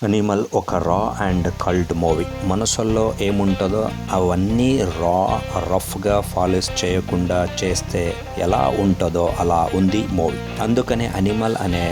Animal ఒక రా and cult movie. మనసుల్లో ఏముంటుందో అవన్నీ రఫ్గా ఫాలోస్ చేయకుండా చేస్తే ఎలా ఉంటుందో అలా ఉంది మూవీ. అందుకనే అనిమల్ అనే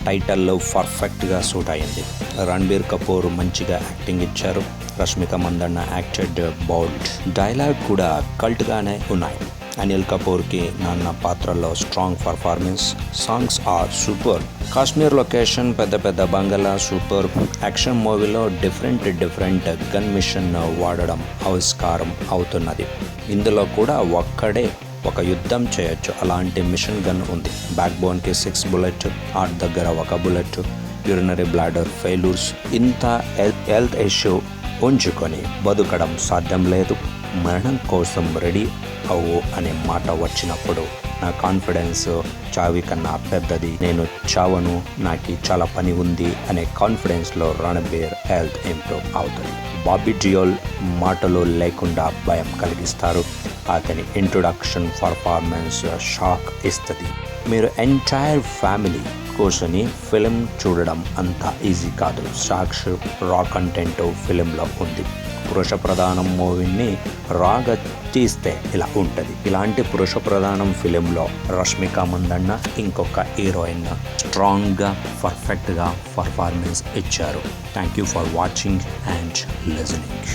టైటిల్లో పర్ఫెక్ట్గా సూట్ అయింది. రణబీర్ కపూర్ మంచిగా యాక్టింగ్ ఇచ్చారు. Rashmika Mandanna acted bold. Dialogue కూడా కల్ట్గానే ఉన్నాయి. అనిల్ కపూర్కి నాన్న పాత్రలో strong performance. Songs are super. Kashmir location, పెద్ద పెద్ద బంగళా సూపర్. యాక్షన్ మూవీలో డిఫరెంట్ గన్ మిషన్ వాడడం ఆవిష్కారం అవుతున్నది. ఇందులో కూడా ఒక్కడే ఒక యుద్ధం చేయొచ్చు, అలాంటి మిషన్ గన్ ఉంది. బ్యాక్ బోన్కి 6 బుల్లెట్, హార్ట్ దగ్గర 1 బుల్లెట్, యూరినరీ బ్లాడర్ ఫెయిల్యూర్స్. ఇంత హెల్త్ ఇష్యూ ఉంచుకొని బతకడం సాధ్యం లేదు. మరణం కోసం రెడీ అవ్వు అనే మాట వచ్చినప్పుడు నా కాన్ఫిడెన్స్ చావి కన్నా పెద్దది. నేను చావను, నాకు చాలా పని ఉంది అనే కాన్ఫిడెన్స్లో రణబీర్ హెల్త్ ఇంప్రూవ్ అవుతుంది. బాబీ డియోల్ మాటలు లేకుండా భయం కలిగిస్తారు. అతని ఇంట్రొడక్షన్ పర్ఫార్మెన్స్ షాక్ ఇస్తుంది. మీరు ఎంటైర్ ఫ్యామిలీ కూర్చొని ఫిలిం చూడడం అంత ఈజీ కాదు. సాక్ష్ రా కంటెంట్ ఫిలింలో ఉంది. పురుష ప్రధానం మూవీని రాగా తీస్తే ఇలా ఉంటుంది. ఇలాంటి పురుష ప్రధానం ఫిలింలో రష్మిక మందన్న ఇంకొక హీరోయిన్ స్ట్రాంగ్గా పర్ఫెక్ట్గా పర్ఫార్మెన్స్ ఇచ్చారు. Thank you for watching and listening.